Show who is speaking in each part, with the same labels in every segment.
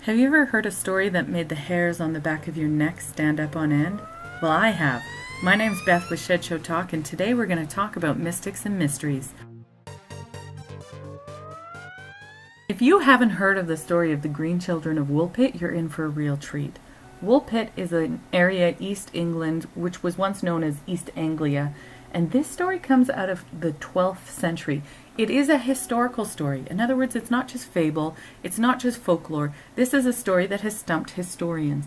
Speaker 1: Have you ever heard a story that made the hairs on the back of your neck stand up on end? Well, I have. My name's Beth with ShShT, and today we're going to talk about mystics and mysteries. If you haven't heard of the story of the Green Children of Woolpit, you're in for a real treat. Woolpit is an area East England, which was once known as East Anglia, and this story comes out of the 12th century. It is a historical story. In other words, it's not just fable, it's not just folklore. This is a story that has stumped historians.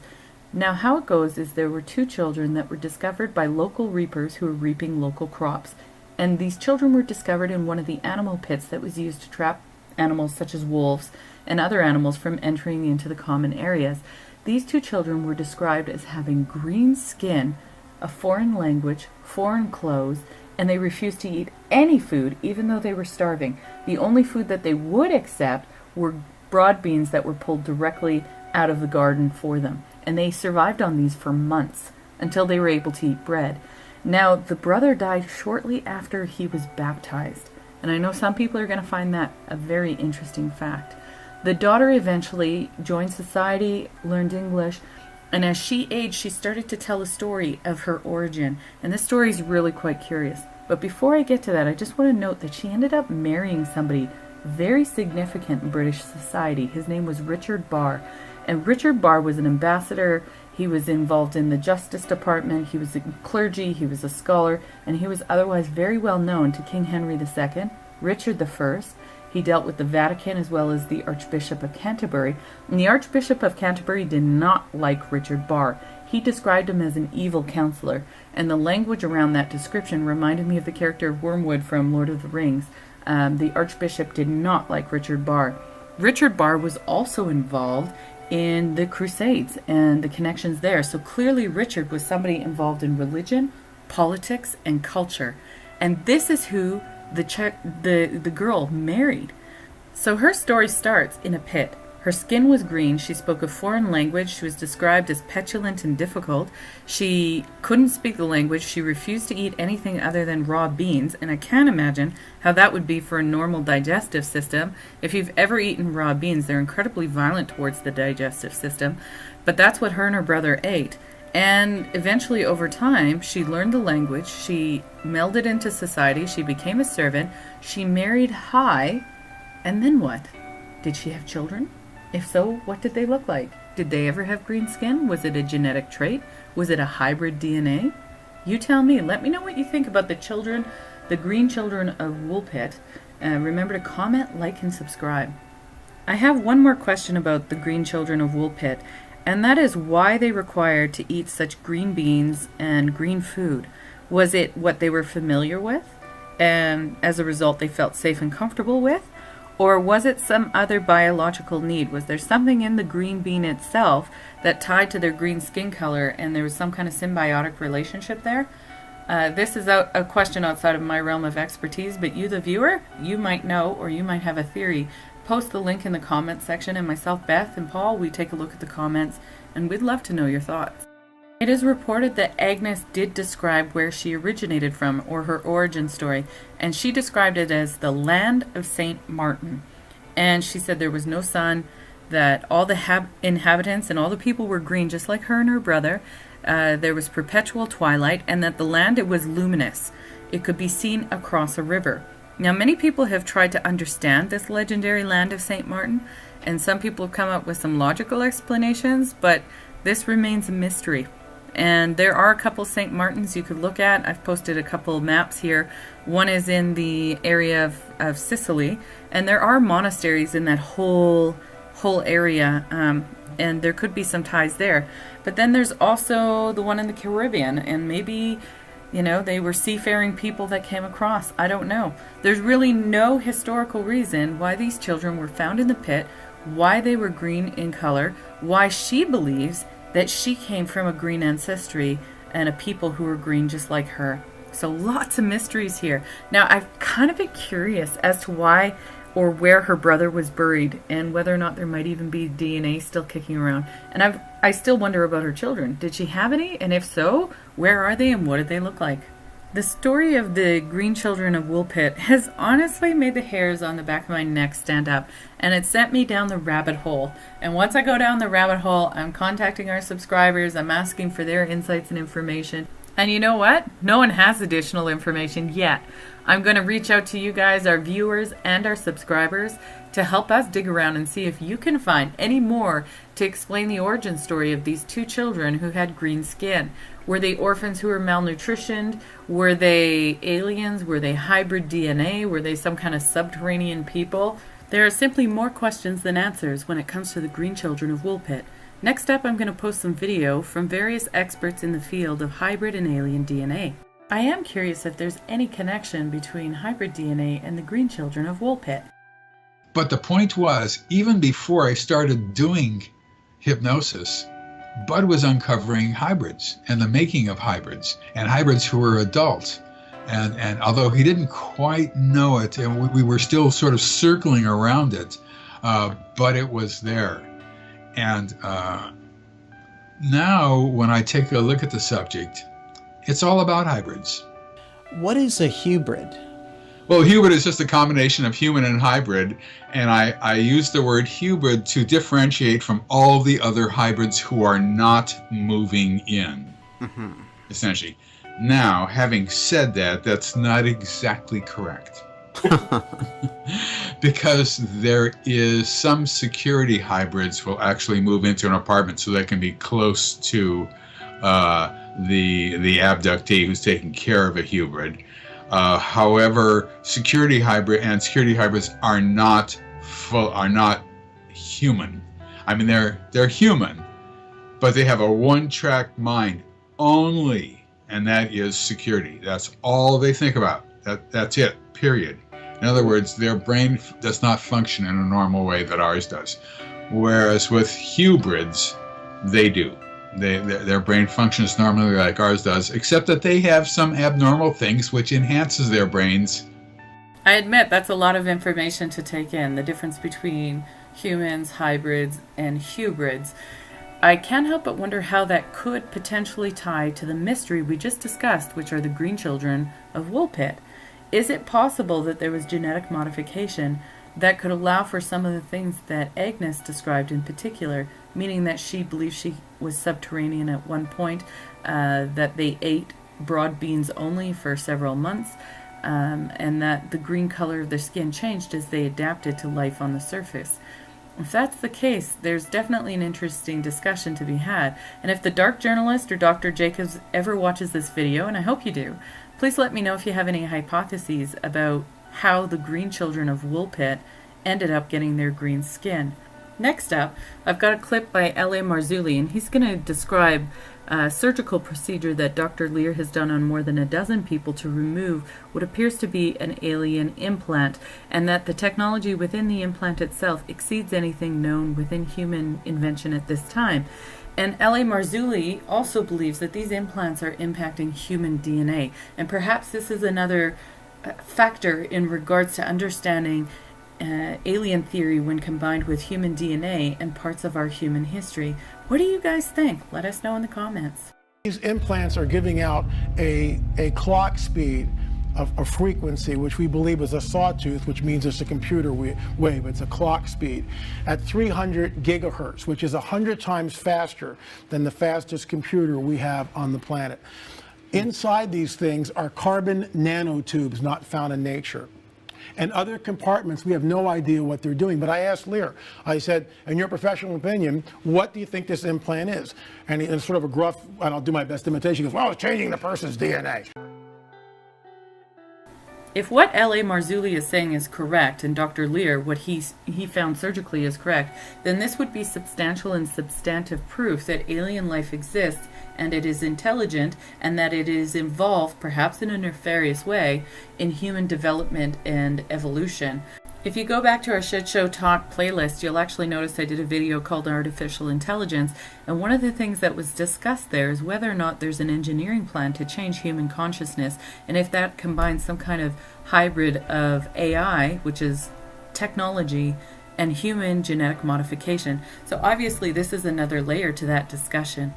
Speaker 1: Now, how it goes is there were two children that were discovered by local reapers who were reaping local crops. And these children were discovered in one of the animal pits that was used to trap animals such as wolves and other animals from entering into the common areas. These two children were described as having green skin, a foreign language, foreign clothes, and they refused to eat any food, even though they were starving. The only food that they would accept were broad beans that were pulled directly out of the garden for them. And they survived on these for months, until they were able to eat bread. Now, the brother died shortly after he was baptized. And I know some people are going to find that a very interesting fact. The daughter eventually joined society, learned English, and as she aged, she started to tell a story of her origin. And this story is really quite curious. But before I get to that, I just want to note that she ended up marrying somebody very significant in British society. His name was Richard Barre. And Richard Barre was an ambassador. He was involved in the Justice Department. He was a clergy. He was a scholar. And he was otherwise very well known to King Henry II, Richard I. He dealt with the Vatican as well as the Archbishop of Canterbury. And the Archbishop of Canterbury did not like Richard Barre. He described him as an evil counselor. And the language around that description reminded me of the character of Wormwood from Lord of the Rings. The Archbishop did not like Richard Barre. Richard Barre was also involved in the Crusades and the connections there. So clearly Richard was somebody involved in religion, politics, and culture. And this is who the girl married. So her story starts in a pit. Her skin was green. She spoke a foreign language. She was described as petulant and difficult. She couldn't speak the language. She refused to eat anything other than raw beans. And I can't imagine how that would be for a normal digestive system. If you've ever eaten raw beans, they're incredibly violent towards the digestive system. But that's what her and her brother ate. And eventually, over time, she learned the language. She melded into society. She became a servant. She married high. And then what? Did she have children? If so, what did they look like? Did they ever have green skin? Was it a genetic trait? Was it a hybrid DNA? You tell me. Let me know what you think about the Green Children of Woolpit. Remember to comment, like, and subscribe. I have one more question about the Green Children of Woolpit, and that is why they required to eat such green beans and green food. Was it what they were familiar with, and as a result they felt safe and comfortable with? Or was it some other biological need? Was there something in the green bean itself that tied to their green skin color and there was some kind of symbiotic relationship there? This is a question outside of my realm of expertise, but you, the viewer, you might know or you might have a theory. Post the link in the comments section, and myself, Beth, and Paul, we take a look at the comments, and we'd love to know your thoughts. It is reported that Agnes did describe where she originated from, or her origin story, and she described it as the land of St. Martin. And she said there was no sun, that all the inhabitants and all the people were green, just like her and her brother. There was perpetual twilight, and that the land, it was luminous. It could be seen across a river. Now, many people have tried to understand this legendary land of St. Martin, and some people have come up with some logical explanations, but this remains a mystery. And there are a couple St. Martins you could look at. I've posted a couple maps here. One is in the area of Sicily, and there are monasteries in that whole area, and there could be some ties there. But then there's also the one in the Caribbean, and maybe, they were seafaring people that came across. I don't know. There's really no historical reason why these children were found in the pit, why they were green in color, why she believes that she came from a green ancestry and a people who were green just like her. So lots of mysteries here. Now, I've kind of been curious as to why or where her brother was buried and whether or not there might even be DNA still kicking around. And I still wonder about her children. Did she have any? And if so, where are they and what did they look like? The story of the green children of Woolpit has honestly made the hairs on the back of my neck stand up, and it sent me down the rabbit hole. And once I go down the rabbit hole, I'm contacting our subscribers, I'm asking for their insights and information. And you know what? No one has additional information yet. I'm going to reach out to you guys, our viewers and our subscribers, to help us dig around and see if you can find any more to explain the origin story of these two children who had green skin. Were they orphans who were malnutritioned? Were they aliens? Were they hybrid DNA? Were they some kind of subterranean people? There are simply more questions than answers when it comes to the green children of Woolpit. Next up, I'm going to post some video from various experts in the field of hybrid and alien DNA. I am curious if there's any connection between hybrid DNA and the green children of Woolpit.
Speaker 2: But the point was, even before I started doing hypnosis, Bud was uncovering hybrids and the making of hybrids, and hybrids who were adults. And although he didn't quite know it, and we were still sort of circling around it, but it was there. And now when I take a look at the subject, it's all about hybrids.
Speaker 3: What is a hubrid?
Speaker 2: Well, hubrid is just a combination of human and hybrid, and I use the word hubrid to differentiate from all the other hybrids who are not moving in, essentially. Now, having said that, that's not exactly correct. Because there is some security hybrids will actually move into an apartment so they can be close to the abductee who's taking care of a hubrid. However, security hybrids are not human. I mean, they're human, but they have a one-track mind only, and that is security. That's all they think about. That's it. Period. In other words, their brain does not function in a normal way that ours does. Whereas with hybrids, they do. Their brain functions normally like ours does, except that they have some abnormal things which enhances their brains.
Speaker 1: I admit that's a lot of information to take in, the difference between humans, hybrids, and hubrids. I can't help but wonder how that could potentially tie to the mystery we just discussed, which are the green children of Woolpit. Is it possible that there was genetic modification that could allow for some of the things that Agnes described in particular, meaning that she believes she was subterranean at one point, that they ate broad beans only for several months, and that the green color of their skin changed as they adapted to life on the surface? If that's the case, there's definitely an interesting discussion to be had. And if the Dark Journalist or Dr. Jacobs ever watches this video, and I hope you do, please let me know if you have any hypotheses about how the green children of Woolpit ended up getting their green skin. Next up, I've got a clip by L.A. Marzulli, and he's going to describe a surgical procedure that Dr. Lear has done on more than a dozen people to remove what appears to be an alien implant, and that the technology within the implant itself exceeds anything known within human invention at this time. And L.A. Marzulli also believes that these implants are impacting human DNA, and perhaps this is another factor in regards to understanding alien theory when combined with human DNA and parts of our human history. What do you guys think? Let us know in the comments.
Speaker 4: These implants are giving out a clock speed of a frequency, which we believe is a sawtooth, which means it's a computer wave. It's a clock speed at 300 gigahertz, which is 100 times faster than the fastest computer we have on the planet. Inside these things are carbon nanotubes not found in nature. And other compartments, we have no idea what they're doing. But I asked Lear, I said, in your professional opinion, what do you think this implant is? And in sort of a gruff, and I'll do my best imitation, he goes, well, it's changing the person's DNA.
Speaker 1: If what L.A. Marzulli is saying is correct, and Dr. Lear, what he found surgically is correct, then this would be substantial and substantive proof that alien life exists, and it is intelligent, and that it is involved, perhaps in a nefarious way, in human development and evolution. If you go back to our ShShT Talk playlist, you'll actually notice I did a video called Artificial Intelligence, and one of the things that was discussed there is whether or not there's an engineering plan to change human consciousness, and if that combines some kind of hybrid of AI, which is technology, and human genetic modification. So obviously this is another layer to that discussion.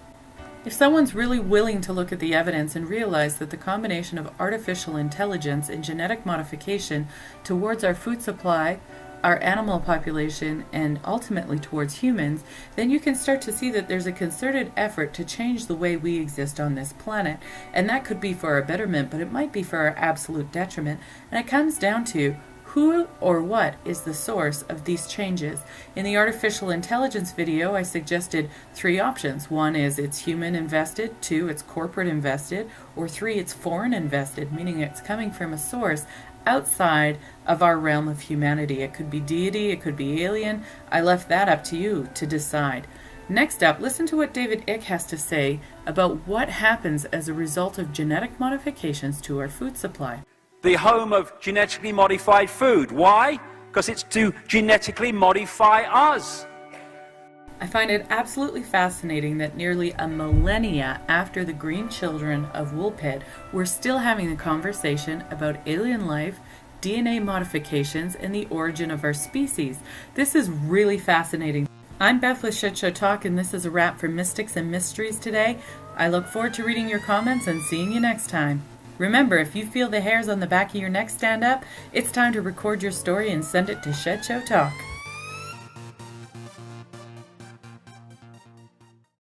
Speaker 1: If someone's really willing to look at the evidence and realize that the combination of artificial intelligence and genetic modification towards our food supply, our animal population, and ultimately towards humans, then you can start to see that there's a concerted effort to change the way we exist on this planet. And that could be for our betterment, but it might be for our absolute detriment. And it comes down to who or what is the source of these changes. In the artificial intelligence video, I suggested 3 options. 1 is it's human invested, 2 it's corporate invested, or 3 it's foreign invested, meaning it's coming from a source outside of our realm of humanity. It could be deity, it could be alien. I left that up to you to decide. Next up, listen to what David Icke has to say about what happens as a result of genetic modifications to our food supply.
Speaker 5: The home of genetically modified food. Why? Because it's to genetically modify us.
Speaker 1: I find it absolutely fascinating that nearly a millennia after the green children of Woolpit, we're still having the conversation about alien life, DNA modifications, and the origin of our species. This is really fascinating. I'm Beth with ShShT, and this is a wrap for Mystics and Mysteries today. I look forward to reading your comments and seeing you next time. Remember, if you feel the hairs on the back of your neck stand up, it's time to record your story and send it to ShShT.